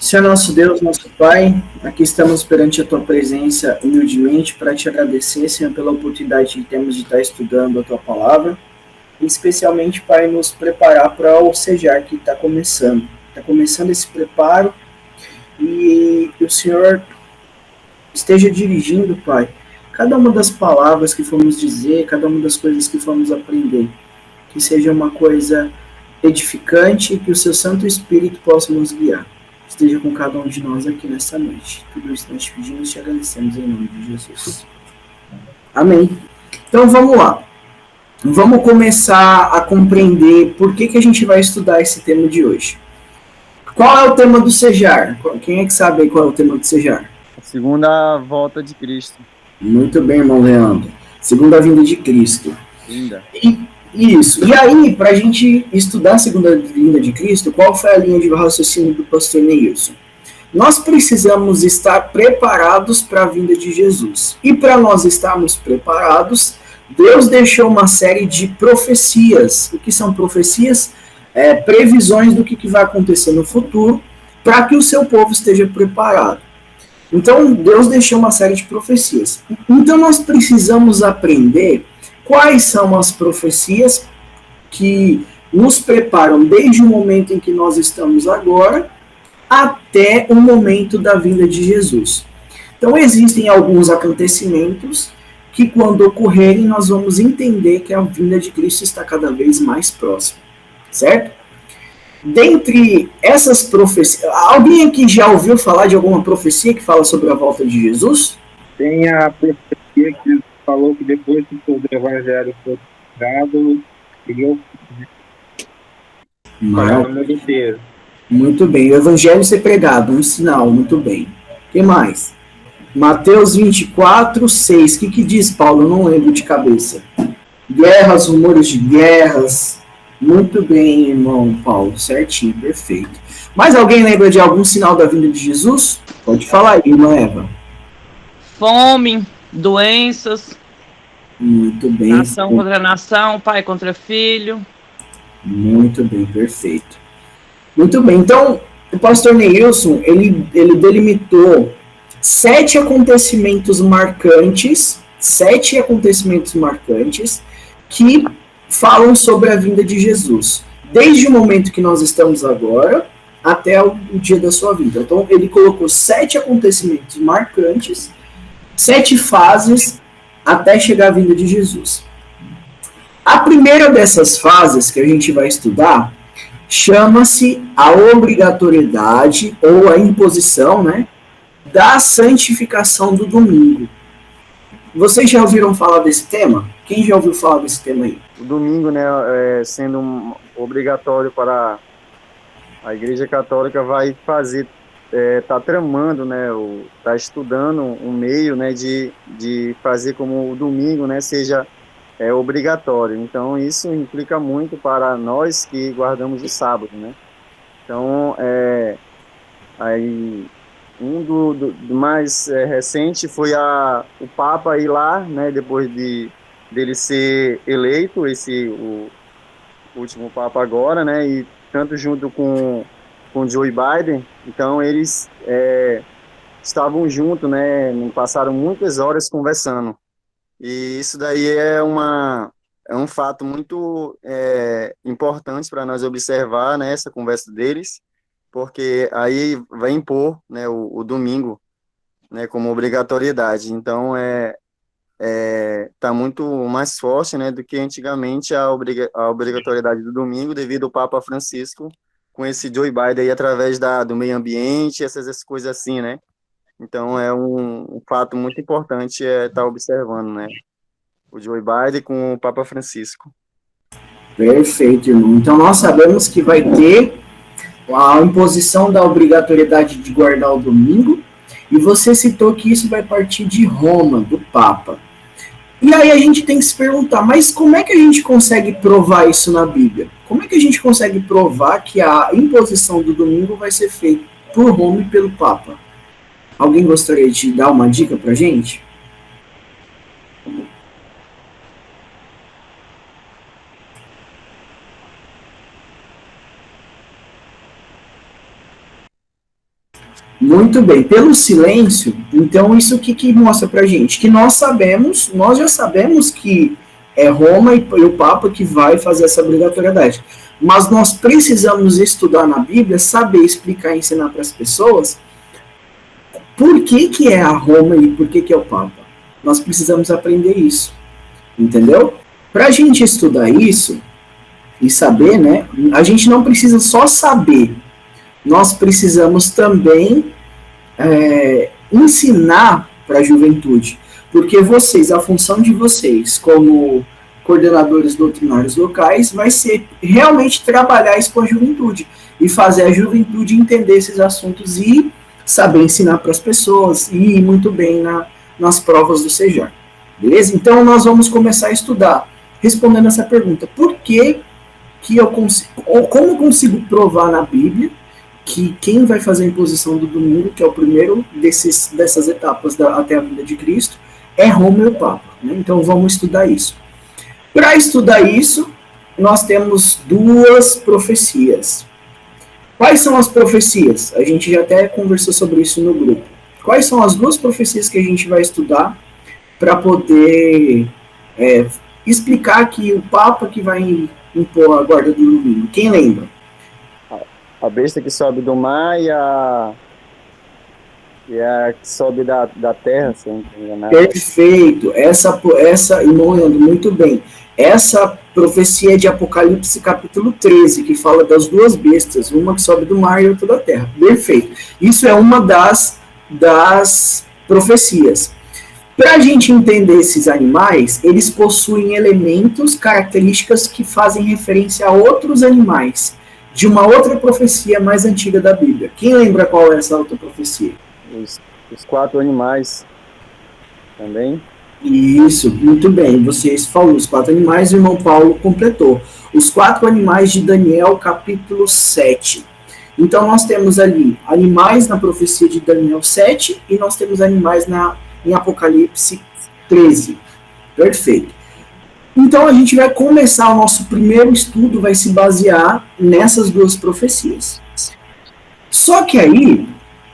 Senhor nosso Deus, nosso Pai, aqui estamos perante a Tua presença humildemente para te agradecer, Senhor, pela oportunidade que temos de estar estudando a Tua palavra, e especialmente, Pai, nos preparar para o Sejar que está começando. Está começando esse preparo e que o Senhor esteja dirigindo, Pai, cada uma das palavras que formos dizer, cada uma das coisas que formos aprender, que seja uma coisa edificante e que o Seu Santo Espírito possa nos guiar. Esteja com cada um de nós aqui nesta noite. Tudo isso nós te pedimos e te agradecemos em nome de Jesus. Amém. Então vamos lá. Vamos começar a compreender por que a gente vai estudar esse tema de hoje. Qual é o tema do Sejar? Quem é que sabe aí qual é o tema do Sejar? A segunda volta de Cristo. Muito bem, irmão Leandro. Segunda vinda de Cristo. Linda. Isso. E aí, para a gente estudar a segunda vinda de Cristo, qual foi a linha de raciocínio do pastor Neilson? Nós precisamos estar preparados para a vinda de Jesus. E para nós estarmos preparados, Deus deixou uma série de profecias. O que são profecias? Previsões do que vai acontecer no futuro, para que o seu povo esteja preparado. Então, Deus deixou uma série de profecias. Então, nós precisamos aprender quais são as profecias que nos preparam desde o momento em que nós estamos agora até o momento da vinda de Jesus. Então, existem alguns acontecimentos que, quando ocorrerem, nós vamos entender que a vinda de Cristo está cada vez mais próxima, certo? Dentre essas profecias, alguém aqui já ouviu falar de alguma profecia que fala sobre a volta de Jesus? Tem a profecia que falou que depois que todo o evangelho foi dado, ele para o mundo inteiro. Muito bem, o evangelho ser pregado, um sinal, muito bem. O que mais? Mateus 24, 6. O que diz Paulo? Eu não lembro de cabeça. Guerras, rumores de guerras. Muito bem, irmão Paulo, certinho, perfeito. Mais alguém lembra de algum sinal da vinda de Jesus? Pode falar aí, irmã Eva. Fome, doenças. Muito bem. Nação contra nação, pai contra filho. Muito bem, perfeito. Muito bem, então o pastor Neilson, ele delimitou 7 acontecimentos marcantes que falam sobre a vinda de Jesus, desde o momento que nós estamos agora até o dia da sua vida. Então ele colocou 7 acontecimentos marcantes, 7 fases até chegar à vinda de Jesus. A primeira dessas fases que a gente vai estudar chama-se a obrigatoriedade ou a imposição, né, da santificação do domingo. Vocês já ouviram falar desse tema? Quem já ouviu falar desse tema aí? O domingo, né, sendo obrigatório para a Igreja Católica, vai fazer, tá tramando, né, tá estudando um meio, né, de fazer como o domingo, né, seja obrigatório. Então, isso implica muito para nós que guardamos o sábado, né? Então, aí, do mais recente foi o Papa ir lá, né, depois dele ser eleito, o último Papa agora, né, e tanto junto com Joe Biden. Então, eles estavam juntos, né, passaram muitas horas conversando. E isso daí é um fato muito importante para nós observar, né, essa conversa deles, porque aí vai impor, né, o domingo, né, como obrigatoriedade. Então, tá muito mais forte, né, do que antigamente a obrigatoriedade do domingo, devido ao Papa Francisco, com esse Joe Biden aí, através do meio ambiente, essas coisas assim, né? Então, é um fato muito importante estar observando, né? O Joe Biden com o Papa Francisco. Perfeito, irmão. Então, nós sabemos que vai ter a imposição da obrigatoriedade de guardar o domingo, e você citou que isso vai partir de Roma, do Papa. E aí a gente tem que se perguntar, mas como é que a gente consegue provar isso na Bíblia? Como é que a gente consegue provar que a imposição do domingo vai ser feita por Roma e pelo Papa? Alguém gostaria de dar uma dica pra gente? Muito bem, pelo silêncio, então isso que mostra pra gente? Que nós já sabemos que é Roma e o Papa que vai fazer essa obrigatoriedade. Mas nós precisamos estudar na Bíblia, saber explicar e ensinar para as pessoas por que é a Roma e por que é o Papa. Nós precisamos aprender isso, entendeu? Para a gente estudar isso e saber, né, a gente não precisa só saber, nós precisamos também ensinar para a juventude, porque vocês, a função de vocês como coordenadores doutrinários locais vai ser realmente trabalhar isso com a juventude e fazer a juventude entender esses assuntos e saber ensinar para as pessoas e ir muito bem nas provas do CEJAR. Beleza? Então nós vamos começar a estudar respondendo essa pergunta: por que eu consigo, ou como eu consigo provar na Bíblia que quem vai fazer a imposição do domingo, que é o primeiro dessas etapas até a vinda de Cristo, é Roma e o Papa. Né? Então vamos estudar isso. Para estudar isso, nós temos duas profecias. Quais são as profecias? A gente já até conversou sobre isso no grupo. Quais são as duas profecias que a gente vai estudar para poder explicar que o Papa que vai impor a guarda do domingo? Quem lembra? A besta que sobe do mar e a que sobe da terra, se não me engano. Perfeito. Essa, irmão Leandro, muito bem. Essa profecia é de Apocalipse capítulo 13, que fala das duas bestas, uma que sobe do mar e outra da terra. Perfeito. Isso é uma das profecias. Para a gente entender esses animais, eles possuem elementos, características que fazem referência a outros animais, de uma outra profecia mais antiga da Bíblia. Quem lembra qual é essa outra profecia? Os 4 animais também. Isso, muito bem. Vocês falaram os 4 animais, o irmão Paulo completou. Os 4 animais de Daniel, capítulo 7. Então nós temos ali animais na profecia de Daniel 7 e nós temos animais em Apocalipse 13. Perfeito. Então a gente vai começar o nosso primeiro estudo, vai se basear nessas duas profecias. Só que aí,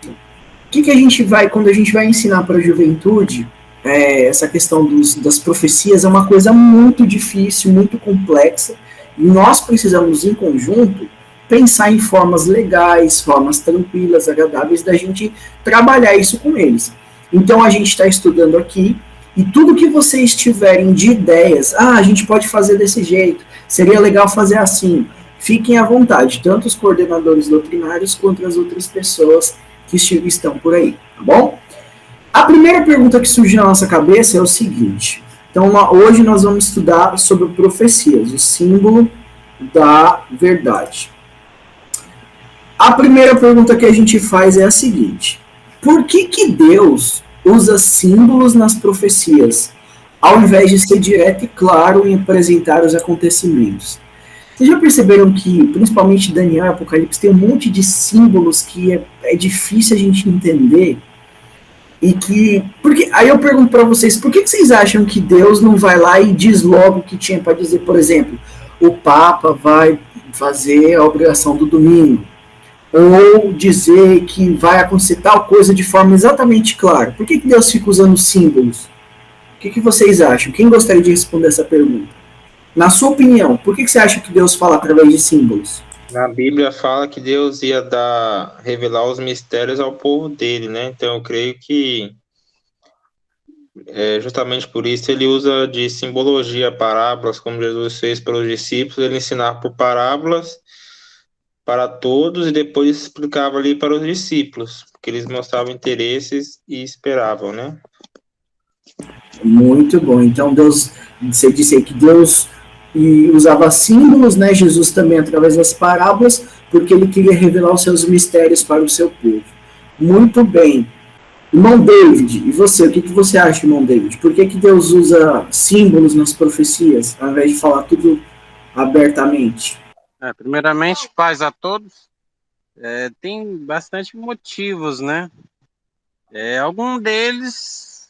o que a gente vai, quando a gente vai ensinar para a juventude, essa questão das profecias é uma coisa muito difícil, muito complexa, e nós precisamos, em conjunto, pensar em formas legais, formas tranquilas, agradáveis, da gente trabalhar isso com eles. Então a gente está estudando aqui, e tudo que vocês tiverem de ideias, a gente pode fazer desse jeito, seria legal fazer assim, fiquem à vontade, tanto os coordenadores doutrinários quanto as outras pessoas que estão por aí, tá bom? A primeira pergunta que surge na nossa cabeça é o seguinte, então hoje nós vamos estudar sobre profecias, o símbolo da verdade. A primeira pergunta que a gente faz é a seguinte: por que Deus usa símbolos nas profecias, ao invés de ser direto e claro em apresentar os acontecimentos? Vocês já perceberam que, principalmente Daniel e Apocalipse, tem um monte de símbolos que é difícil a gente entender? E que. Aí eu pergunto para vocês, por que vocês acham que Deus não vai lá e diz logo o que tinha para dizer? Por exemplo, o Papa vai fazer a obrigação do domingo, ou dizer que vai acontecer tal coisa de forma exatamente clara. Por que Deus fica usando símbolos? O que vocês acham? Quem gostaria de responder essa pergunta? Na sua opinião, por que você acha que Deus fala através de símbolos? Na Bíblia fala que Deus ia revelar os mistérios ao povo dele, né? Então eu creio que justamente por isso ele usa de simbologia, parábolas, como Jesus fez pelos discípulos, ele ensinava por parábolas para todos e depois explicava ali para os discípulos, porque eles mostravam interesses e esperavam, né? Muito bom. Então você disse aí que Deus usava símbolos, né? Jesus também através das parábolas, porque ele queria revelar os seus mistérios para o seu povo. Muito bem. Irmão David, e você? O que você acha, irmão David? Por que Deus usa símbolos nas profecias, ao invés de falar tudo abertamente? Primeiramente, paz a todos. Tem bastante motivos, né? Algum deles,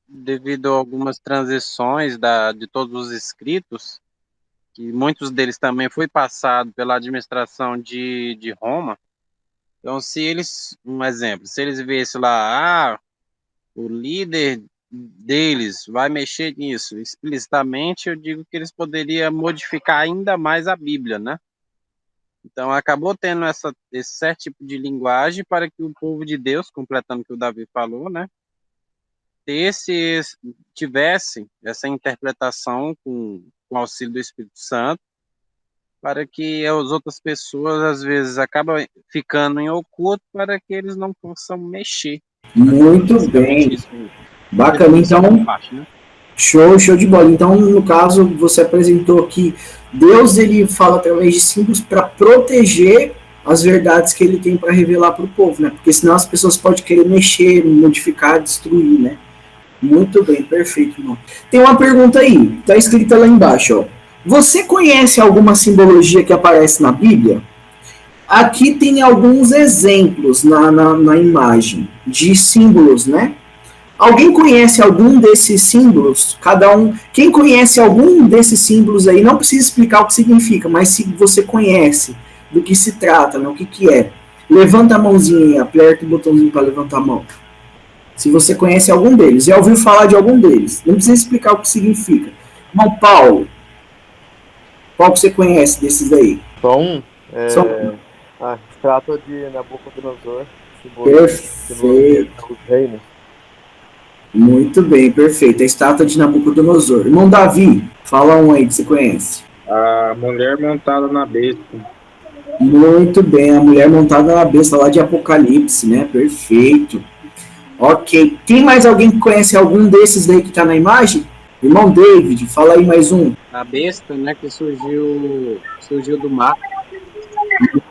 devido a algumas transições de todos os escritos, que muitos deles também foi passado pela administração de Roma, Então, um exemplo, se eles vissem lá, o líder deles vai mexer nisso explicitamente, eu digo que eles poderiam modificar ainda mais a Bíblia, né? Então, acabou tendo esse certo tipo de linguagem para que o povo de Deus, completando o que o Davi falou, né? Tivesse essa interpretação com auxílio do Espírito Santo, para que as outras pessoas, às vezes, acabam ficando em oculto para que eles não possam mexer. Muito bem. Bacana, então, parte, né? show de bola. Então, no caso, você apresentou que Deus, ele fala através de símbolos para proteger as verdades que ele tem para revelar para o povo, né? Porque senão as pessoas podem querer mexer, modificar, destruir, né? Muito bem, perfeito, irmão. Tem uma pergunta aí, tá escrita lá embaixo, ó. Você conhece alguma simbologia que aparece na Bíblia? Aqui tem alguns exemplos na imagem de símbolos, né? Alguém conhece algum desses símbolos? Quem conhece algum desses símbolos aí, não precisa explicar o que significa, mas se você conhece do que se trata, né, o que é, levanta a mãozinha aí, aperta o botãozinho para levantar a mão. Se você conhece algum deles, já ouviu falar de algum deles, não precisa explicar o que significa. Irmão Paulo, qual que você conhece desses aí? Só um. Estátua de Nabucodonosor. Perfeito. Reino. Muito bem, perfeito. A estátua de Nabucodonosor. Irmão Davi, fala um aí que você conhece. A mulher montada na besta. Muito bem, a mulher montada na besta lá de Apocalipse, né? Perfeito. Ok. Tem mais alguém que conhece algum desses daí que está na imagem? Irmão David, fala aí mais um. A besta, né, que surgiu do mar.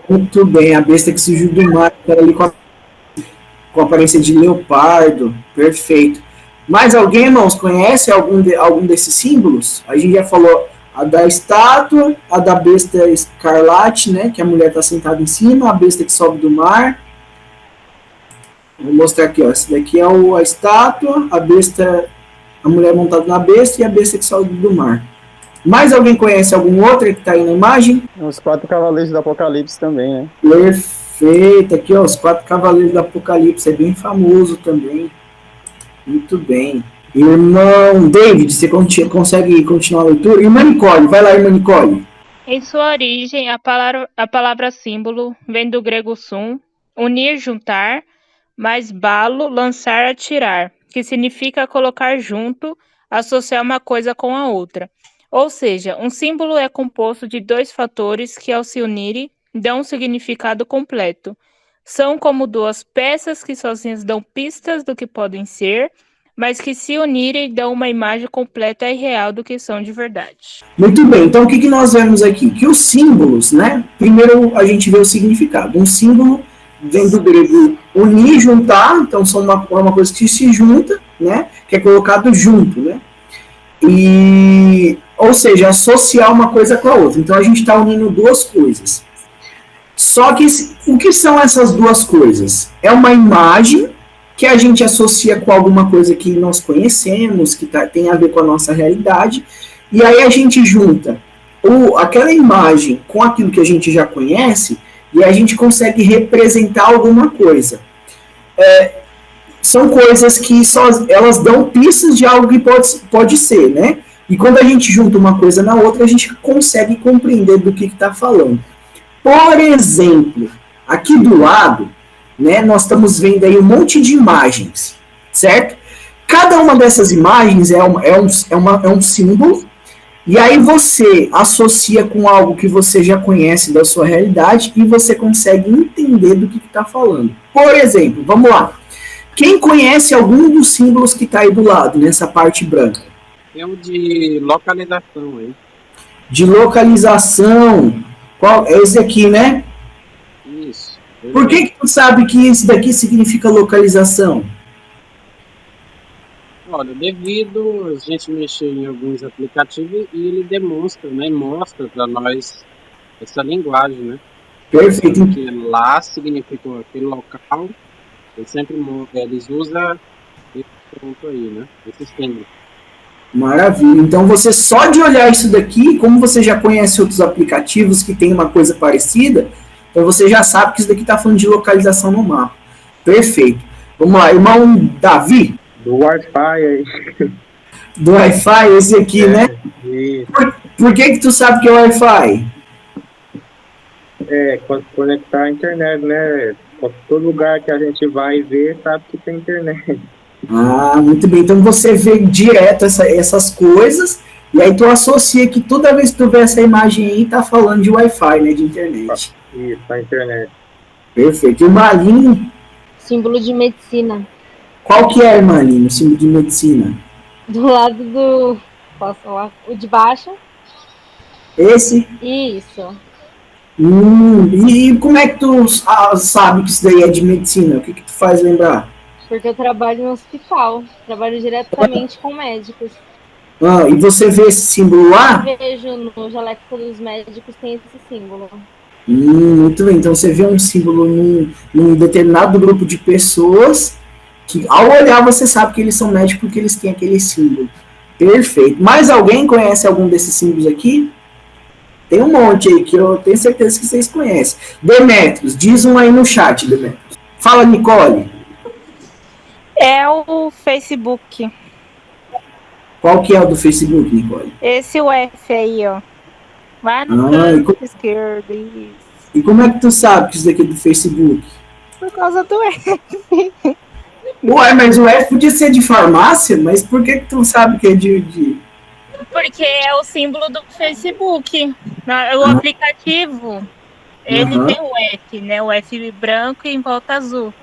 Muito bem, a besta que surgiu do mar, que era ali com a aparência de leopardo. Perfeito. Mais alguém, irmãos, conhece algum desses símbolos? A gente já falou a da estátua, a da besta escarlate, né, que a mulher está sentada em cima, a besta que sobe do mar. Vou mostrar aqui, ó. Essa daqui é a estátua, a besta, a mulher montada na besta e a besta que sobe do mar. Mais alguém conhece algum outro que está aí na imagem? Os 4 cavaleiros do Apocalipse também, né? Perfeito. Aqui, ó, os 4 cavaleiros do Apocalipse. É bem famoso também. Muito bem. Irmão David, você consegue continuar a leitura? Irmã Nicole, vai lá, irmã Nicole. Em sua origem, a palavra símbolo vem do grego sum, unir, juntar, mais balo, lançar, atirar, que significa colocar junto, associar uma coisa com a outra. Ou seja, um símbolo é composto de 2 fatores que, ao se unirem, dão um significado completo. São como 2 peças que sozinhas dão pistas do que podem ser, mas que se unirem dão uma imagem completa e real do que são de verdade. Muito bem, então o que nós vemos aqui? Que os símbolos, né? Primeiro a gente vê o significado. Um símbolo vem do grego unir, juntar, então são uma coisa que se junta, né? Que é colocado junto, né? Ou seja, associar uma coisa com a outra. Então a gente está unindo 2 coisas. Só que o que são essas 2 coisas? É uma imagem que a gente associa com alguma coisa que nós conhecemos, que tem a ver com a nossa realidade, e aí a gente junta aquela imagem com aquilo que a gente já conhece, e a gente consegue representar alguma coisa. São coisas que elas dão pistas de algo que pode ser, né? E quando a gente junta uma coisa na outra, a gente consegue compreender do que está falando. Por exemplo, aqui do lado, né, nós estamos vendo aí um monte de imagens, certo? Cada uma dessas imagens é um símbolo, e aí você associa com algo que você já conhece da sua realidade e você consegue entender do que está falando. Por exemplo, vamos lá. Quem conhece algum dos símbolos que está aí do lado, nessa parte branca? É um de localização aí. De localização. Qual? É esse aqui, né? Isso. Por que tu sabe que isso daqui significa localização? Olha, devido a gente mexer em alguns aplicativos e ele demonstra, né? Mostra para nós essa linguagem, né? Perfeito. Porque lá significa aquele local. Eles usam esse ponto aí, né? Esse símbolo. Maravilha. Então você só de olhar isso daqui, como você já conhece outros aplicativos que tem uma coisa parecida, Então você já sabe que isso daqui está falando de localização no mapa. Perfeito. Vamos lá, irmão Davi. Do Wi-Fi aí. Do Wi-Fi, esse aqui, né? E Por que tu sabe que é Wi-Fi? conectar a internet, né? Todo lugar que a gente vai ver sabe que tem internet. Ah, muito bem. Então você vê direto essas coisas e aí tu associa que toda vez que tu vê essa imagem aí, tá falando de Wi-Fi, né? De internet. Isso, a internet. Perfeito. E o Malinho, Símbolo de medicina. qual que é, Malinho, o símbolo de medicina? Do lado do... Posso falar? O de baixo. Esse? Isso. E como é que tu sabe que isso daí é de medicina? O que que tu faz lembrar? Porque eu trabalho no hospital. Trabalho diretamente com médicos. Ah, e você vê esse símbolo lá? Eu vejo no jaleco dos médicos tem esse símbolo. Muito bem. Então você vê um símbolo num determinado grupo de pessoas que, ao olhar, você sabe que eles são médicos porque eles têm aquele símbolo. Perfeito. Mais alguém conhece algum desses símbolos aqui? Tem um monte aí que eu tenho certeza que vocês conhecem. Demetrios, diz um aí no chat, Demetrios. Fala, Nicole. É o Facebook. Qual que é o do Facebook, Nicole? Esse o F aí, ó. Vai no canto esquerdo. Isso. E como é que tu sabe que isso daqui é do Facebook? Por causa do F. Ué, mas o F podia ser de farmácia, mas por que tu sabe que é de... Porque é o símbolo do Facebook. O aplicativo, ele tem o F, né? O F branco e em volta azul.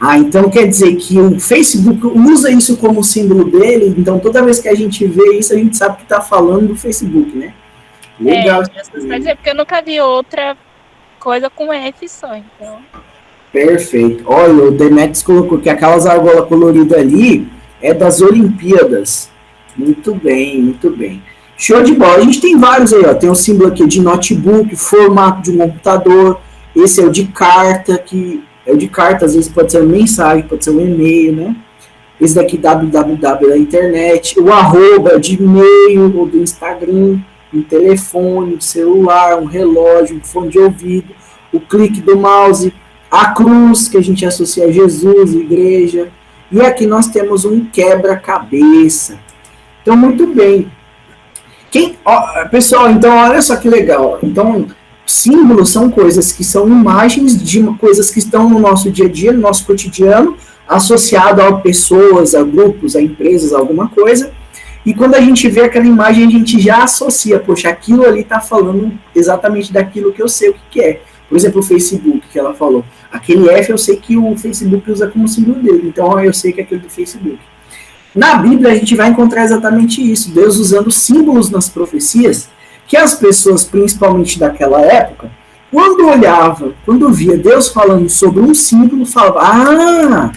Ah, então quer dizer que o Facebook usa isso como símbolo dele, então toda vez que a gente vê isso, a gente sabe que tá falando do Facebook, né? Legal. Quer dizer, porque eu nunca vi outra coisa com F só, então... Perfeito. Olha, o Demetrius colocou que aquelas argolas coloridas ali é das Olimpíadas. Muito bem, muito bem. Show de bola. A gente tem vários aí, ó. Tem o símbolo aqui de notebook, formato de um computador. Esse é o de carta, que é o de carta, às vezes pode ser uma mensagem, pode ser um e-mail, né? Esse daqui, www da internet. O arroba de e-mail ou do Instagram, um telefone, um celular, um relógio, um fone de ouvido, o clique do mouse, a cruz, que a gente associa a Jesus, a igreja. E aqui nós temos um quebra-cabeça. Então, muito bem. Pessoal, então, olha só que legal. Então, símbolos são coisas que são imagens de coisas que estão no nosso dia a dia, no nosso cotidiano, associado a pessoas, a grupos, a empresas, a alguma coisa. E quando a gente vê aquela imagem, a gente já associa, poxa, aquilo ali está falando exatamente daquilo que eu sei o que é. Por exemplo, o Facebook, que ela falou. Aquele F eu sei que o Facebook usa como símbolo dele, então eu sei que é aquele do Facebook. Na Bíblia a gente vai encontrar exatamente isso, Deus usando símbolos nas profecias, que as pessoas, principalmente daquela época, quando olhava, quando via Deus falando sobre um símbolo, falava, ah,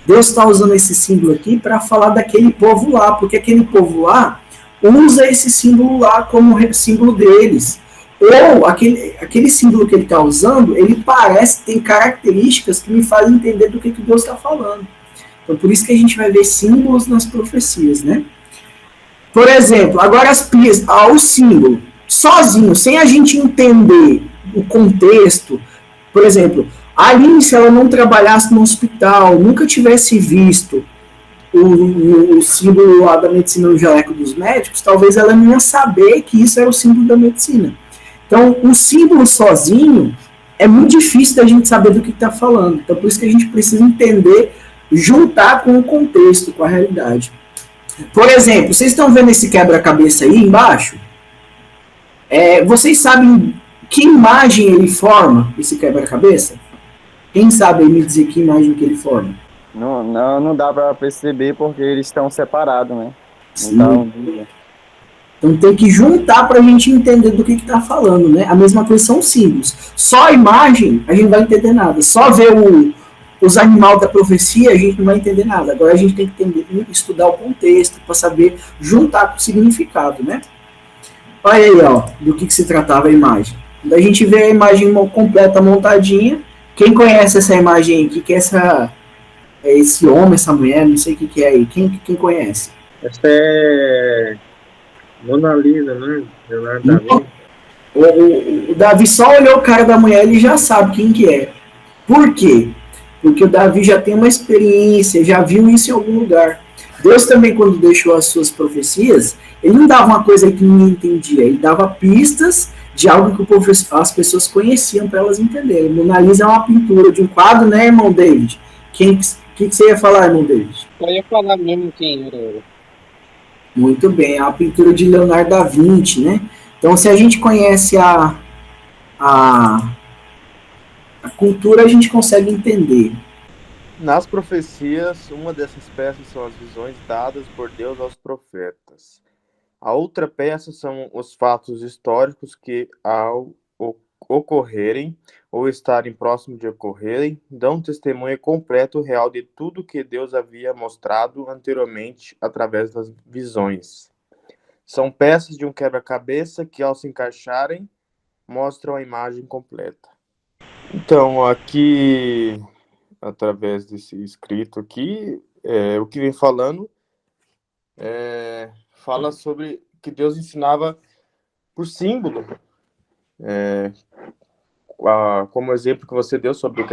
Deus está usando esse símbolo aqui para falar daquele povo lá, porque aquele povo lá usa esse símbolo lá como símbolo deles. Ou aquele símbolo que ele está usando, ele parece, tem características que me fazem entender do que Deus está falando. Então, por isso que a gente vai ver símbolos nas profecias, né? Por exemplo, agora o símbolo, sozinho, sem a gente entender o contexto, por exemplo, a Aline, se ela não trabalhasse no hospital, nunca tivesse visto o símbolo lá da medicina no jaleco dos médicos, talvez ela não ia saber que isso era o símbolo da medicina. Então, o símbolo sozinho é muito difícil da gente saber do que está falando. Então, por isso que a gente precisa entender, juntar com o contexto, com a realidade. Por exemplo, vocês estão vendo esse quebra-cabeça aí embaixo? Vocês sabem que imagem ele forma, esse quebra-cabeça? Quem sabe me dizer que imagem que ele forma? Não dá para perceber porque eles estão separados, né? Então tem que juntar para a gente entender do que está falando, né? A mesma coisa são símbolos. Só a imagem, a gente não vai entender nada. Só ver os animais da profecia, a gente não vai entender nada. Agora a gente tem que estudar o contexto para saber juntar com o significado, né? Olha aí, ó, do que se tratava a imagem. Quando a gente vê a imagem completa montadinha, quem conhece essa imagem aí? O que é esse homem, essa mulher? Não sei o que é aí. Quem conhece? Essa é Mona Lisa, né? Leonardo da Vinci. O Davi só olhou o cara da mulher, ele já sabe quem que é. Por quê? Porque o Davi já tem uma experiência, já viu isso em algum lugar. Deus também, quando deixou as suas profecias, ele não dava uma coisa que ninguém entendia, ele dava pistas de algo que as pessoas conheciam para elas entenderem. Mona Lisa é uma pintura de um quadro, né, irmão David? O que você ia falar, irmão David? Eu ia falar mesmo quem era. Muito bem, é a pintura de Leonardo da Vinci, né? Então, se a gente conhece a cultura, a gente consegue entender. Nas profecias, uma dessas peças são as visões dadas por Deus aos profetas. A outra peça são os fatos históricos que, ao ocorrerem ou estarem próximos de ocorrerem, dão testemunho completo e real de tudo que Deus havia mostrado anteriormente através das visões. São peças de um quebra-cabeça que, ao se encaixarem, mostram a imagem completa. Então, aqui, através desse escrito aqui, o que vem falando fala sobre que Deus ensinava por símbolo, como exemplo que você deu sobre o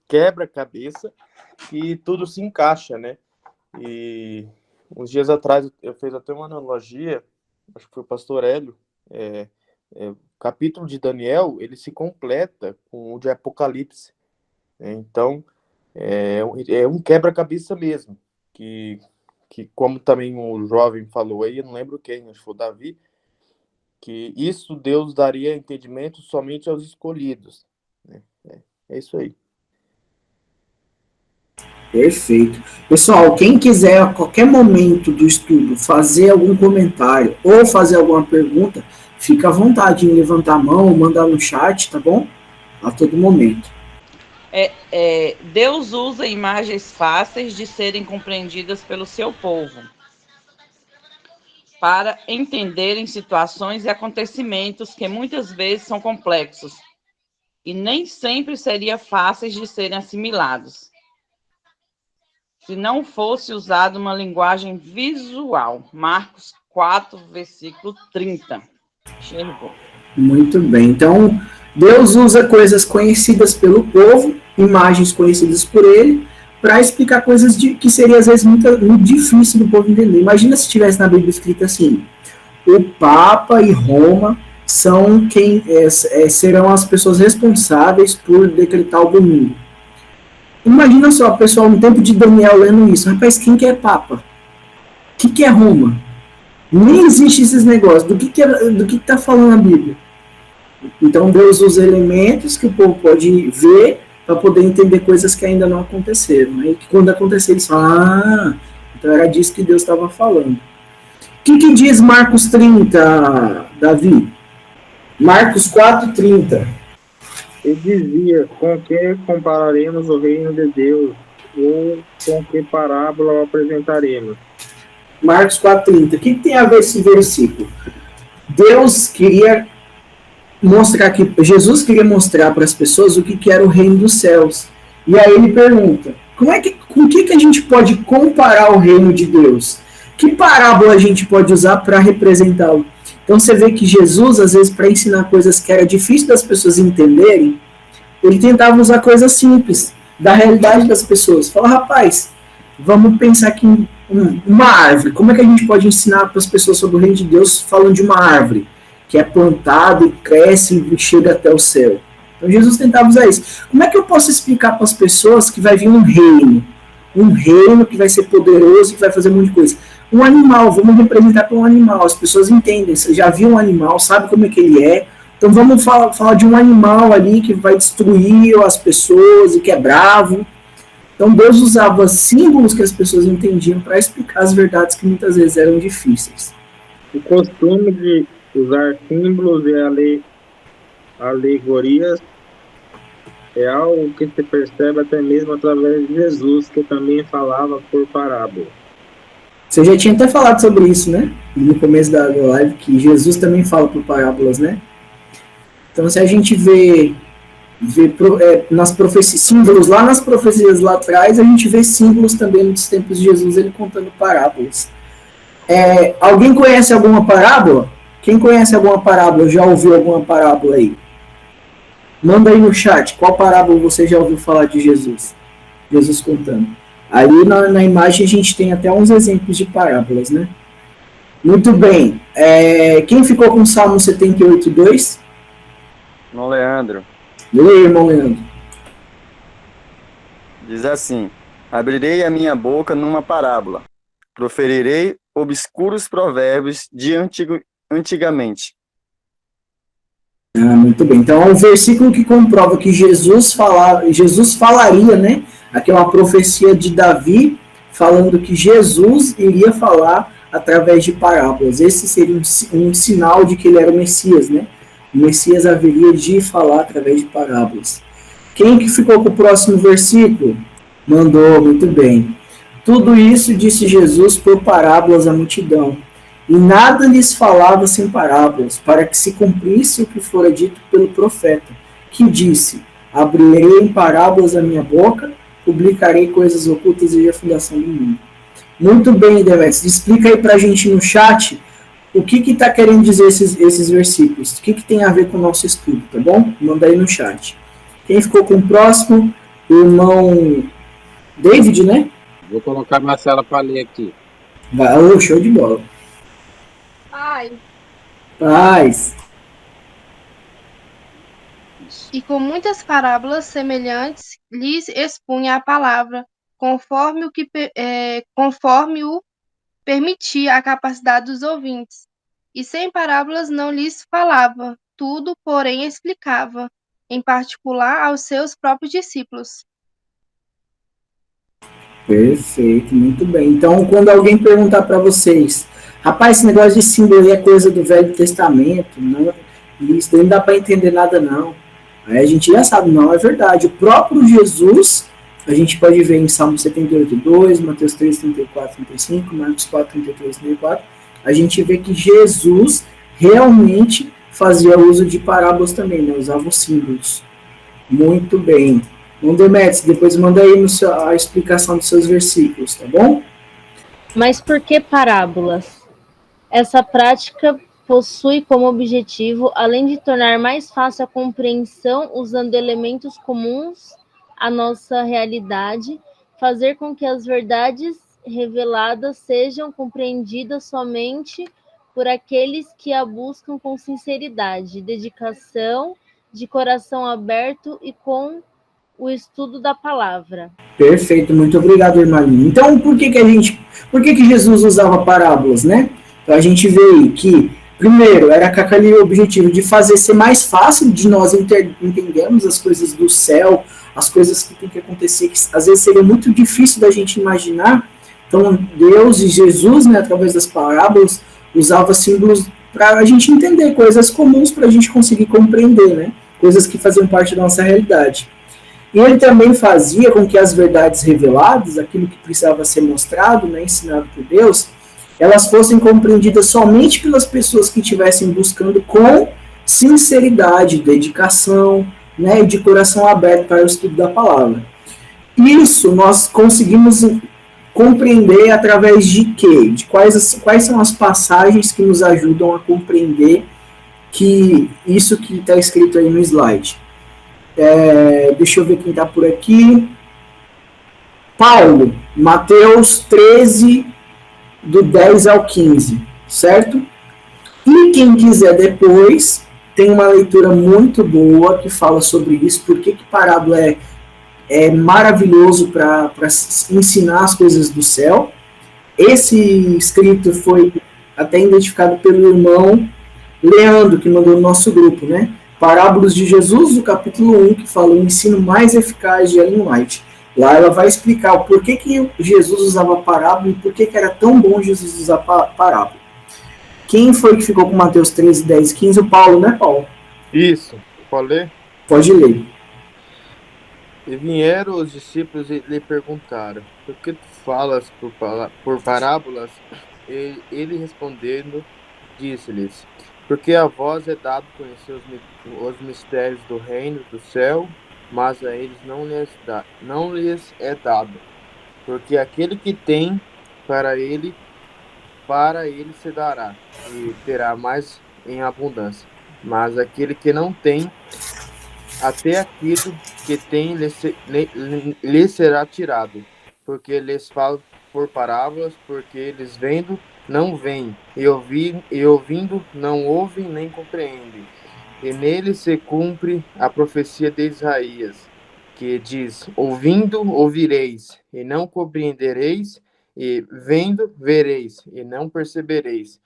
quebra-cabeça, e tudo se encaixa, né? E uns dias atrás eu fiz até uma analogia, acho que foi o pastor Hélio, o capítulo de Daniel, ele se completa com o de Apocalipse. Então, é um quebra-cabeça mesmo, que como também o jovem falou aí, eu não lembro quem, acho que foi o Davi, que isso Deus daria entendimento somente aos escolhidos. É isso aí. Perfeito. Pessoal, quem quiser a qualquer momento do estudo fazer algum comentário ou fazer alguma pergunta, fica à vontade em levantar a mão ou mandar no chat, tá bom? A todo momento. Deus usa imagens fáceis de serem compreendidas pelo seu povo para entenderem situações e acontecimentos que muitas vezes são complexos e nem sempre seriam fáceis de serem assimilados se não fosse usada uma linguagem visual. Marcos 4, versículo 30. Enxergou. Muito bem. Então, Deus usa coisas conhecidas pelo povo, imagens conhecidas por ele, para explicar coisas que seria às vezes muito difícil do povo entender. Imagina se tivesse na Bíblia escrito assim: o Papa e Roma são serão as pessoas responsáveis por decretar o domingo. Imagina só, pessoal, no tempo de Daniel lendo isso. Rapaz, quem que é Papa? O que é Roma? Nem existe esses negócios. Do que está falando a Bíblia? Então Deus usa elementos que o povo pode ver para poder entender coisas que ainda não aconteceram, né? E que quando acontecer eles falam, então era disso que Deus estava falando. O que diz Marcos 30, Davi? Marcos 4:30. Ele dizia: com que compararemos o reino de Deus, ou com que parábola o apresentaremos? Marcos 4:30. O que tem a ver esse versículo? Deus queria mostrar que Jesus queria mostrar para as pessoas o que era o reino dos céus. E aí ele pergunta: com que a gente pode comparar o reino de Deus? Que parábola a gente pode usar para representá-lo? Então você vê que Jesus, às vezes, para ensinar coisas que era difícil das pessoas entenderem, ele tentava usar coisas simples, da realidade das pessoas. Fala: rapaz, vamos pensar aqui em uma árvore. Como é que a gente pode ensinar para as pessoas sobre o reino de Deus falando de uma árvore que é plantada e cresce e chega até o céu? Então Jesus tentava usar isso. Como é que eu posso explicar para as pessoas que vai vir um reino que vai ser poderoso, que vai fazer um monte de coisa? Um animal, vamos representar para um animal. As pessoas entendem, você já viu um animal, sabe como é que ele é. Então vamos falar de um animal ali que vai destruir as pessoas e que é bravo. Então Deus usava símbolos que as pessoas entendiam para explicar as verdades que muitas vezes eram difíceis. O costume de usar símbolos e alegorias é algo que se percebe até mesmo através de Jesus, que também falava por parábola. Você já tinha até falado sobre isso, né? No começo da live, que Jesus também fala por parábolas, né? Então, se a gente vê nas profecias, símbolos lá nas profecias lá atrás, a gente vê símbolos também nos tempos de Jesus, ele contando parábolas. Alguém conhece alguma parábola? Quem conhece alguma parábola, já ouviu alguma parábola aí? Manda aí no chat, qual parábola você já ouviu falar de Jesus? Jesus contando. Ali na imagem a gente tem até uns exemplos de parábolas, né? Muito bem. Quem ficou com o Salmo 78:2? Irmão Leandro, Lê, irmão Leandro. diz assim: abrirei a minha boca numa parábola, proferirei obscuros provérbios de antigamente. Muito bem. Então, é um versículo que comprova que Jesus falaria, né? Aqui é uma profecia de Davi, falando que Jesus iria falar através de parábolas. Esse seria um sinal de que ele era o Messias, né? O Messias haveria de falar através de parábolas. Quem que ficou com o próximo versículo? Mandou, muito bem. Tudo isso disse Jesus por parábolas à multidão. E nada lhes falava sem parábolas, para que se cumprisse o que fora dito pelo profeta, que disse: abrirei em parábolas a minha boca, publicarei coisas ocultas desde a fundação do mundo. Muito bem, Demetrios, explica aí pra gente no chat o que está querendo dizer esses versículos, o que tem a ver com o nosso estudo, tá bom? Manda aí no chat. Quem ficou com o próximo? O irmão David, né? Vou colocar a Marcela para ler aqui. Vai, show de bola. Paz. E com muitas parábolas semelhantes lhes expunha a palavra, conforme o permitia a capacidade dos ouvintes. E sem parábolas não lhes falava, tudo, porém, explicava, em particular aos seus próprios discípulos. Perfeito, muito bem. Então, quando alguém perguntar para vocês, rapaz, esse negócio de símbolo aí é coisa do Velho Testamento, não, isso não dá para entender nada não. Aí a gente já sabe, não, é verdade. O próprio Jesus, a gente pode ver em Salmo 78:2, Mateus 3:34, 35, Marcos 4:33, 34, a gente vê que Jesus realmente fazia uso de parábolas também, né? Usava os símbolos. Muito bem. Não, Demetrios, depois manda aí a explicação dos seus versículos, tá bom? Mas por que parábolas? Essa prática possui como objetivo, além de tornar mais fácil a compreensão usando elementos comuns à nossa realidade, fazer com que as verdades reveladas sejam compreendidas somente por aqueles que a buscam com sinceridade, dedicação, de coração aberto e com o estudo da palavra. Perfeito, muito obrigado, Irmalinho. Então, por que Jesus usava parábolas, né? Então, a gente vê aí que, primeiro, era com aquele objetivo de fazer ser mais fácil de nós entendermos as coisas do céu, as coisas que tem que acontecer, que às vezes seria muito difícil da gente imaginar. Então, Deus e Jesus, né, através das parábolas, usava símbolos para a gente entender coisas comuns, para a gente conseguir compreender, né? Coisas que faziam parte da nossa realidade. E ele também fazia com que as verdades reveladas, aquilo que precisava ser mostrado, né, ensinado por Deus, elas fossem compreendidas somente pelas pessoas que estivessem buscando com sinceridade, dedicação, né, e de coração aberto para o estudo da palavra. Isso nós conseguimos compreender através de quê? De quais são as passagens que nos ajudam a compreender que isso que está escrito aí no slide. Deixa eu ver quem está por aqui. Paulo, Mateus 13, do 10 ao 15, certo? E quem quiser depois, tem uma leitura muito boa que fala sobre isso, porque que parábola é maravilhoso para ensinar as coisas do céu. Esse escrito foi até identificado pelo irmão Leandro, que mandou no nosso grupo, né? Parábolas de Jesus, do capítulo 1, que fala o ensino mais eficaz de Ellen White. Lá ela vai explicar o porquê que Jesus usava parábola e por que era tão bom Jesus usar parábola. Quem foi que ficou com Mateus 13, 10 e 15? O Paulo, né, Paulo? Isso. Pode ler? Pode ler. E vieram os discípulos e lhe perguntaram: por que tu falas por parábolas? E ele respondendo, disse-lhes: porque a vós é dado conhecer os mistérios do reino do céu, mas a eles não lhes é dado. Porque aquele que tem, para ele se dará, e terá mais em abundância. Mas aquele que não tem, até aquilo que tem lhe será tirado. Porque lhes falo por parábolas, porque eles vendo, não veem, e ouvindo, não ouvem nem compreendem. E nele se cumpre a profecia de Isaías, que diz: ouvindo, ouvireis, e não compreendereis, e vendo, vereis, e não percebereis.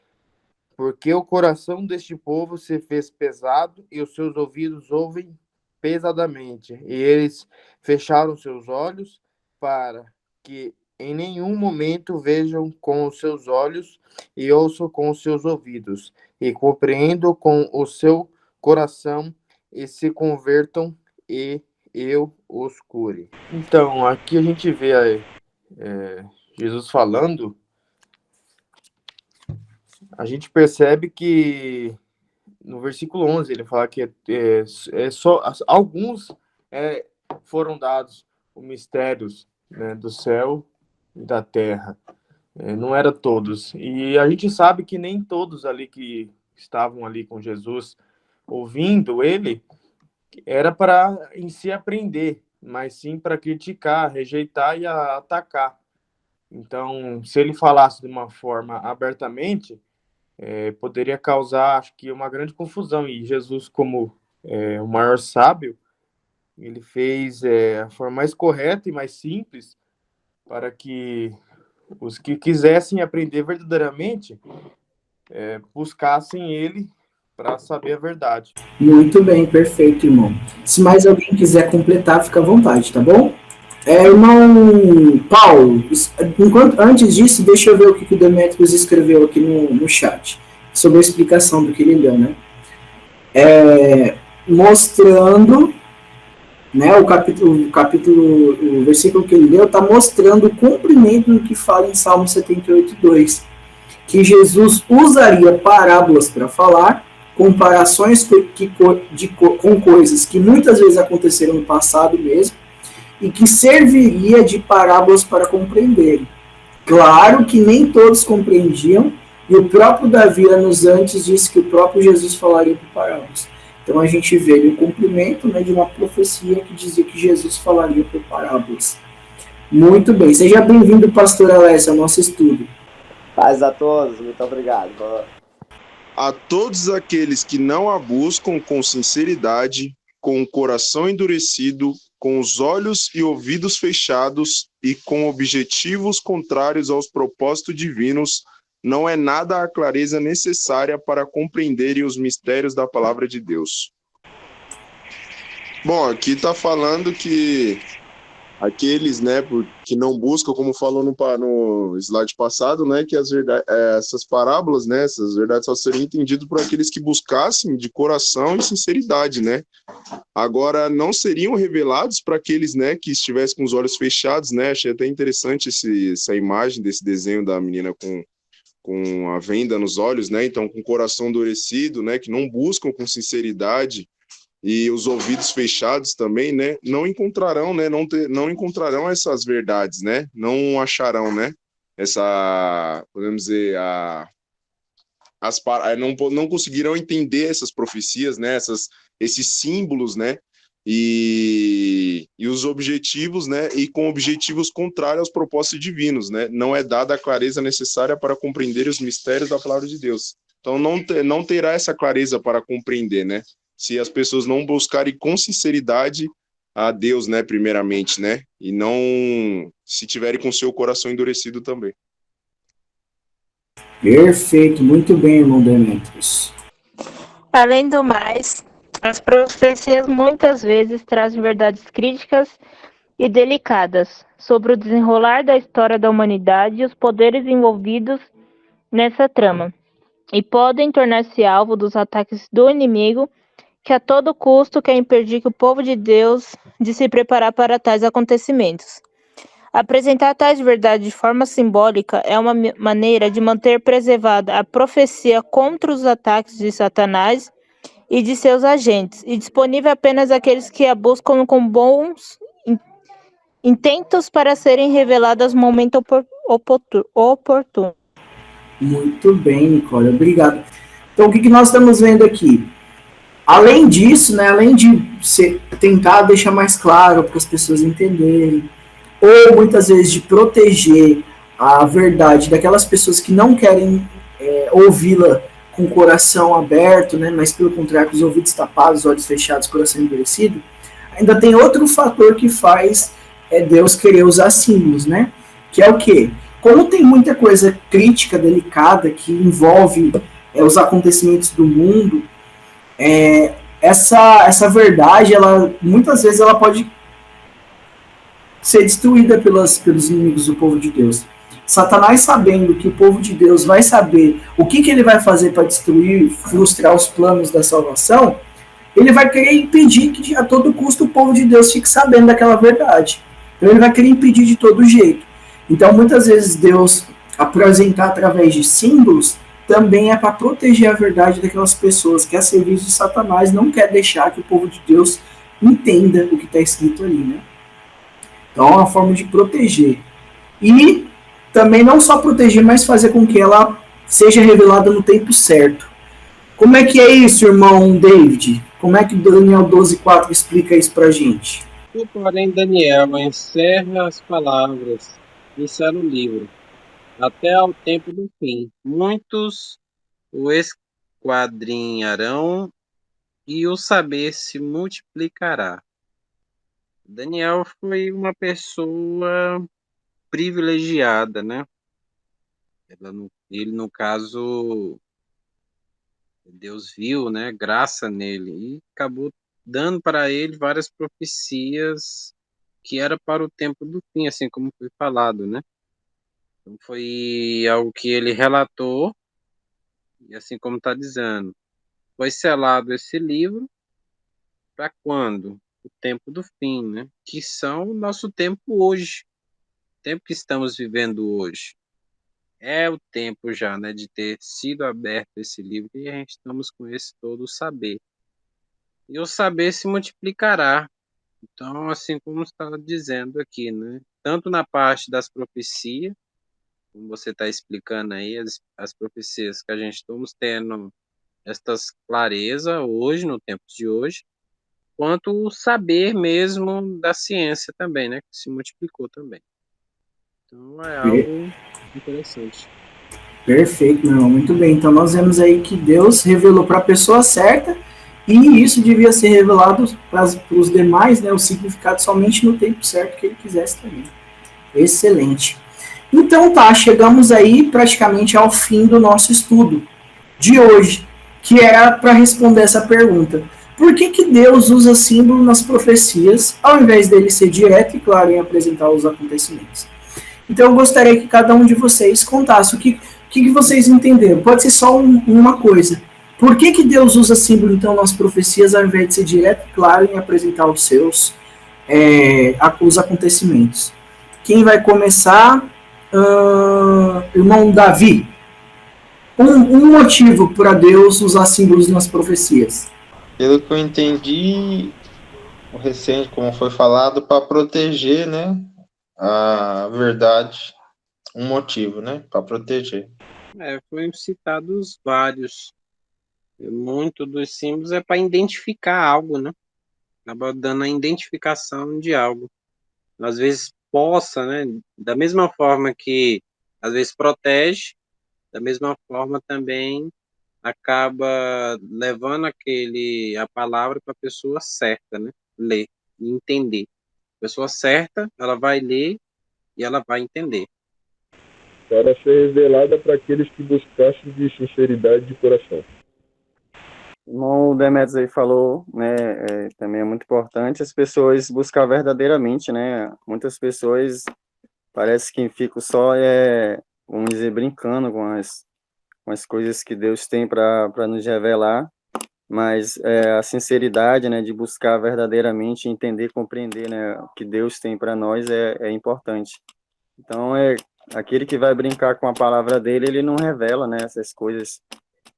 Porque o coração deste povo se fez pesado, e os seus ouvidos ouvem pesadamente, e eles fecharam seus olhos, para que em nenhum momento vejam com os seus olhos, e ouçam com os seus ouvidos, e compreendam com o seu coração, e se convertam, e eu os cure. Então, aqui a gente vê Jesus falando, a gente percebe que no versículo 11 ele fala que só alguns foram dados os mistérios, né, do céu e da terra. Não era todos. E a gente sabe que nem todos ali que estavam ali com Jesus, ouvindo ele, era para em si aprender, mas sim para criticar, rejeitar e atacar. Então, se ele falasse de uma forma abertamente, poderia causar, acho que, uma grande confusão. E Jesus, como o maior sábio, ele fez a forma mais correta e mais simples para que os que quisessem aprender verdadeiramente buscassem ele para saber a verdade. Muito bem, perfeito, irmão. Se mais alguém quiser completar, fica à vontade, tá bom? Irmão Paulo, antes disso, deixa eu ver o que o Demetrius escreveu aqui no chat, sobre a explicação do que ele leu, né? Mostrando, né, o versículo que ele leu está mostrando o cumprimento do que fala em Salmo 78:2, que Jesus usaria parábolas para falar, comparações com coisas que muitas vezes aconteceram no passado mesmo, e que serviria de parábolas para compreender. Claro que nem todos compreendiam, e o próprio Davi, anos antes, disse que o próprio Jesus falaria por parábolas. Então a gente vê o cumprimento, né, de uma profecia que dizia que Jesus falaria por parábolas. Muito bem. Seja bem-vindo, pastor Alessio, ao nosso estudo. Paz a todos, muito obrigado. A todos aqueles que não a buscam com sinceridade, com o coração endurecido, com os olhos e ouvidos fechados e com objetivos contrários aos propósitos divinos, não é nada a clareza necessária para compreenderem os mistérios da palavra de Deus. Bom, aqui está falando que aqueles, né, que não buscam, como falou no slide passado, né, que essas parábolas, né, essas verdades só seriam entendidas por aqueles que buscassem de coração e sinceridade, né. Agora, não seriam revelados para aqueles, né, que estivessem com os olhos fechados, né. Achei até interessante essa imagem desse desenho da menina com a venda nos olhos, né, então com o coração endurecido, né, que não buscam com sinceridade, e os ouvidos fechados também, né, não encontrarão, né, não encontrarão essas verdades, né, não acharão, né, podemos dizer, não conseguirão entender essas profecias, né, esses símbolos, né, e os objetivos, né, e com objetivos contrários aos propósitos divinos, né, não é dada a clareza necessária para compreender os mistérios da palavra de Deus. Então não terá essa clareza para compreender, né, se as pessoas não buscarem com sinceridade a Deus, né, primeiramente, né, e não se tiverem com seu coração endurecido também. Perfeito, muito bem, irmão Demetrius. Além do mais, as profecias muitas vezes trazem verdades críticas e delicadas sobre o desenrolar da história da humanidade e os poderes envolvidos nessa trama, e podem tornar-se alvo dos ataques do inimigo, que a todo custo quer impedir que o povo de Deus de se preparar para tais acontecimentos. Apresentar tais verdades de forma simbólica é uma maneira de manter preservada a profecia contra os ataques de Satanás e de seus agentes, e disponível apenas àqueles que a buscam com bons intentos para serem reveladas no momento oportuno. Muito bem, Nicole, obrigado. Então, o que nós estamos vendo aqui? Além disso, né, além de tentar deixar mais claro para as pessoas entenderem, ou muitas vezes de proteger a verdade daquelas pessoas que não querem ouvi-la com o coração aberto, né, mas pelo contrário, com os ouvidos tapados, os olhos fechados, coração endurecido, ainda tem outro fator que faz Deus querer usar símbolos, né? Que é o quê? Como tem muita coisa crítica, delicada, que envolve os acontecimentos do mundo, essa verdade, ela muitas vezes ela pode ser destruída pelos inimigos do povo de Deus. Satanás, sabendo que o povo de Deus vai saber o que ele vai fazer para destruir, frustrar os planos da salvação, ele vai querer impedir que a todo custo o povo de Deus fique sabendo daquela verdade. Então ele vai querer impedir de todo jeito. Então muitas vezes Deus apresentar através de símbolos também é para proteger a verdade daquelas pessoas que a serviço de Satanás não quer deixar que o povo de Deus entenda o que está escrito ali, né? Então é uma forma de proteger. E também não só proteger, mas fazer com que ela seja revelada no tempo certo. Como é que é isso, irmão David? Como é que Daniel 12:4 explica isso pra gente? Tu, porém, Daniel, encerra as palavras, encerra o livro, até ao tempo do fim. Muitos o esquadrinharão e o saber se multiplicará. Daniel foi uma pessoa privilegiada, né? Ele, no caso, Deus viu, né, graça nele e acabou dando para ele várias profecias que era para o tempo do fim, assim como foi falado, né? Então foi algo que ele relatou e assim como está dizendo, foi selado esse livro para quando? O tempo do fim, né? Que são o nosso tempo hoje, o tempo que estamos vivendo hoje. É o tempo já, né, de ter sido aberto esse livro e a gente estamos com esse todo saber. E o saber se multiplicará. Então, assim como está dizendo aqui, né? Tanto na parte das profecias, como você está explicando aí, as profecias que a gente estamos tendo estas clareza hoje, no tempo de hoje, quanto o saber mesmo da ciência também, né? Que se multiplicou também. Então, é algo interessante. Perfeito, meu irmão. Muito bem. Então nós vemos aí que Deus revelou para a pessoa certa e isso devia ser revelado para os demais, né? O significado somente no tempo certo que ele quisesse também. Excelente. Então tá, chegamos aí praticamente ao fim do nosso estudo de hoje, que era para responder essa pergunta. Por que Deus usa símbolo nas profecias, ao invés dele ser direto e claro em apresentar os acontecimentos? Então eu gostaria que cada um de vocês contasse o que vocês entenderam. Pode ser só uma coisa. Por que Deus usa símbolo, então, nas profecias, ao invés de ser direto e claro em apresentar os acontecimentos? Quem vai começar? Irmão Davi. Um motivo para Deus usar símbolos nas profecias. Pelo que eu entendi, o recente, como foi falado, para proteger, né, a verdade, um motivo, né, para proteger. Foram citados vários. Muito dos símbolos é para identificar algo, né? Acaba dando a identificação de algo. Às vezes possa, né? Da mesma forma que às vezes protege, da mesma forma também acaba levando a palavra para a pessoa certa, né? Ler e entender. A pessoa certa, ela vai ler e ela vai entender. Para ser revelada para aqueles que buscassem de sinceridade de coração. Como o Demetrios aí falou, né, também é muito importante as pessoas buscar verdadeiramente, né? Muitas pessoas parece que ficam só, vamos dizer, brincando com as coisas que Deus tem para nos revelar, mas a sinceridade, né, de buscar verdadeiramente entender, compreender, né, o que Deus tem para nós é importante. Então, aquele que vai brincar com a palavra dele, ele não revela, né, essas coisas.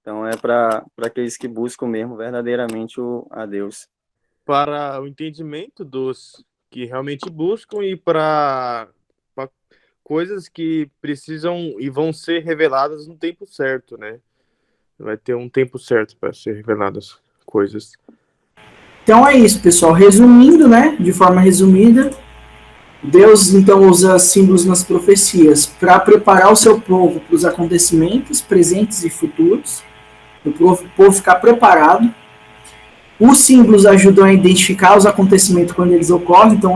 Então, é para aqueles que buscam mesmo verdadeiramente a Deus. Para o entendimento dos que realmente buscam e para coisas que precisam e vão ser reveladas no tempo certo, né? Vai ter um tempo certo para ser reveladas coisas. Então é isso, pessoal. Resumindo, né, de forma resumida, Deus então usa símbolos nas profecias para preparar o seu povo para os acontecimentos presentes e futuros, para o povo ficar preparado. Os símbolos ajudam a identificar os acontecimentos quando eles ocorrem. Então,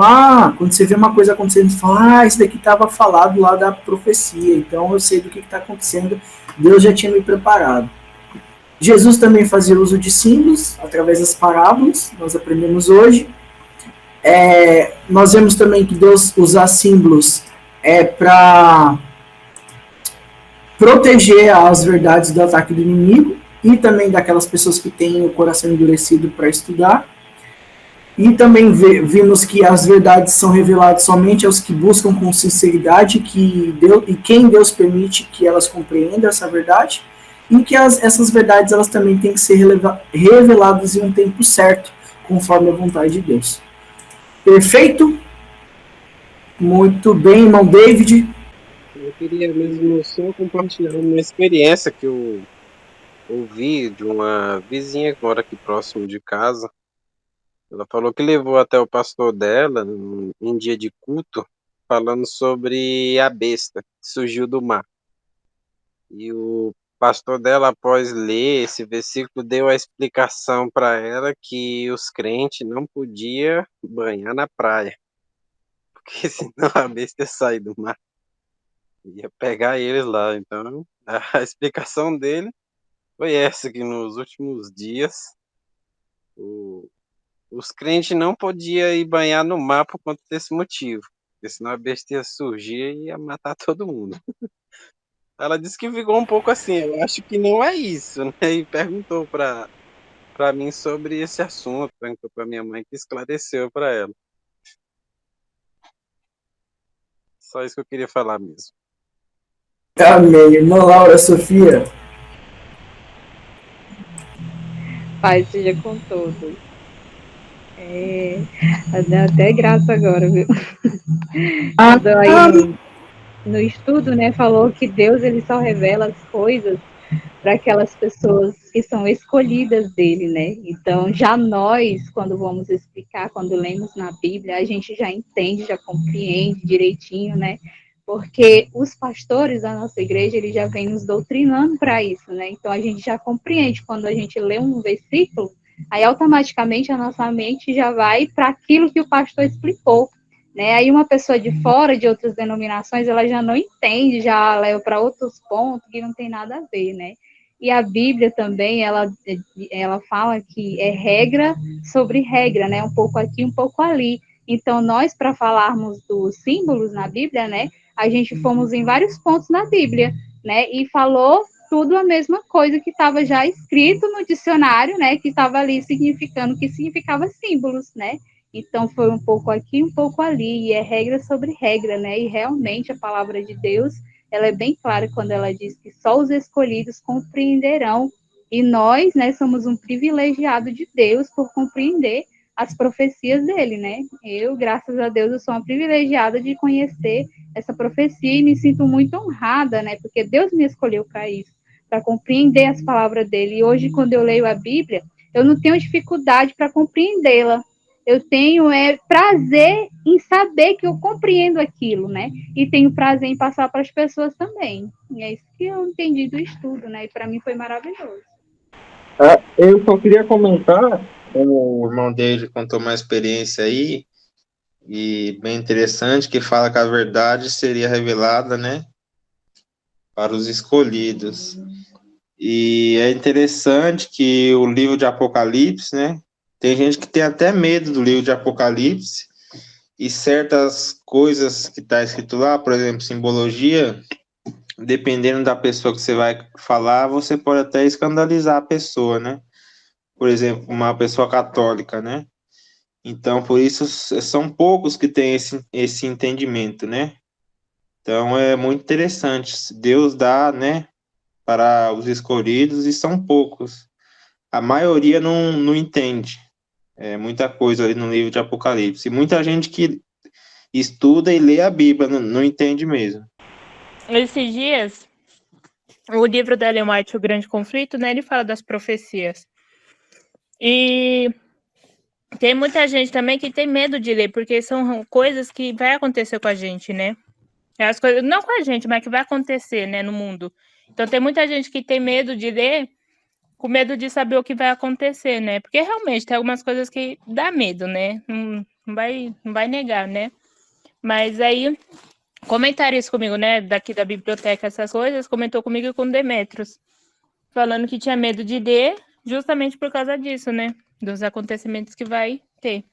quando você vê uma coisa acontecendo, você fala, isso daqui estava falado lá da profecia, então eu sei do que está acontecendo, Deus já tinha me preparado. Jesus também fazia uso de símbolos através das parábolas, nós aprendemos hoje. Nós vemos também que Deus usa símbolos para proteger as verdades do ataque do inimigo e também daquelas pessoas que têm o coração endurecido para estudar. E também vimos que as verdades são reveladas somente aos que buscam com sinceridade e quem Deus permite que elas compreendam essa verdade, e que essas verdades elas também têm que ser reveladas em um tempo certo, conforme a vontade de Deus. Perfeito? Muito bem, irmão David. Eu queria mesmo só compartilhar uma experiência que eu ouvi de uma vizinha que mora aqui próximo de casa. Ela falou que levou até o pastor dela, em dia de culto, falando sobre a besta que surgiu do mar. E o pastor dela, após ler esse versículo, deu a explicação para ela que os crentes não podiam banhar na praia, porque senão a besta ia sair do mar, ia pegar eles lá. Então, a explicação dele foi essa, que nos últimos dias os crentes não podiam ir banhar no mar por conta desse motivo, porque senão a besta ia surgir e ia matar todo mundo. Ela disse que ficou um pouco assim, eu acho que não é isso, né? E perguntou para mim sobre esse assunto, perguntou para minha mãe, que esclareceu para ela. Só isso que eu queria falar mesmo. Amém. Irmã Laura Sofia. Pai seja com todos. Dá até graça agora, viu? Quando aí no estudo, né, falou que Deus ele só revela as coisas para aquelas pessoas que são escolhidas dele, né? Então, já nós, quando vamos explicar, quando lemos na Bíblia, a gente já entende, já compreende direitinho, né? Porque os pastores da nossa igreja, eles já vêm nos doutrinando para isso, né? Então, a gente já compreende quando a gente lê um versículo, aí automaticamente a nossa mente já vai para aquilo que o pastor explicou, né? Aí uma pessoa de fora, de outras denominações, ela já não entende, já leva para outros pontos que não tem nada a ver, né? E a Bíblia também, ela fala que é regra sobre regra, né? Um pouco aqui, um pouco ali. Então, nós, para falarmos dos símbolos na Bíblia, né? A gente fomos em vários pontos na Bíblia, né? E falou tudo a mesma coisa que estava já escrito no dicionário, né? Que estava ali significando, que significava símbolos, né? Então, foi um pouco aqui, um pouco ali, e é regra sobre regra, né? E realmente a palavra de Deus, ela é bem clara quando ela diz que só os escolhidos compreenderão, e nós, né, somos um privilegiado de Deus por compreender as profecias dele, né? Eu, graças a Deus, eu sou uma privilegiada de conhecer essa profecia e me sinto muito honrada, né? Porque Deus me escolheu para isso, para compreender as palavras dele. E hoje, quando eu leio a Bíblia, eu não tenho dificuldade para compreendê-la. Eu tenho prazer em saber que eu compreendo aquilo, né? E tenho prazer em passar para as pessoas também. E é isso que eu entendi do estudo, né? E para mim foi maravilhoso. Eu só queria comentar. O irmão dele contou uma experiência aí, e bem interessante, que fala que a verdade seria revelada, né, para os escolhidos. E é interessante que o livro de Apocalipse, né, tem gente que tem até medo do livro de Apocalipse, e certas coisas que está escrito lá, por exemplo, simbologia, dependendo da pessoa que você vai falar, você pode até escandalizar a pessoa, né? Por exemplo, uma pessoa católica, né? Então, por isso, são poucos que têm esse entendimento, né? Então, é muito interessante. Deus dá, né, para os escolhidos, e são poucos. A maioria não entende. É muita coisa ali no livro de Apocalipse. E muita gente que estuda e lê a Bíblia não entende mesmo. Esses dias, o livro da Ellen White, O Grande Conflito, né, ele fala das profecias. E tem muita gente também que tem medo de ler, porque são coisas que vai acontecer com a gente, né? As coisas, não com a gente, mas que vai acontecer, né, no mundo. Então tem muita gente que tem medo de ler, com medo de saber o que vai acontecer, né? Porque realmente tem algumas coisas que dá medo, né? Não vai negar, né? Mas aí, comentaram isso comigo, né? Daqui da biblioteca, essas coisas, comentou comigo e com o Demetrios, falando que tinha medo de ler, justamente por causa disso, né? Dos acontecimentos que vai ter.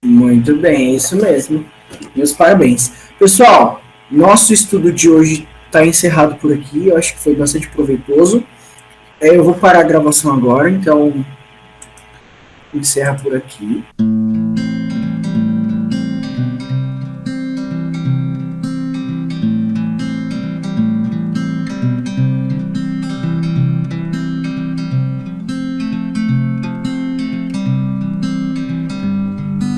Muito bem, é isso mesmo. Meus parabéns. Pessoal, nosso estudo de hoje está encerrado por aqui. Eu acho que foi bastante proveitoso. Eu vou parar a gravação agora, então encerra por aqui.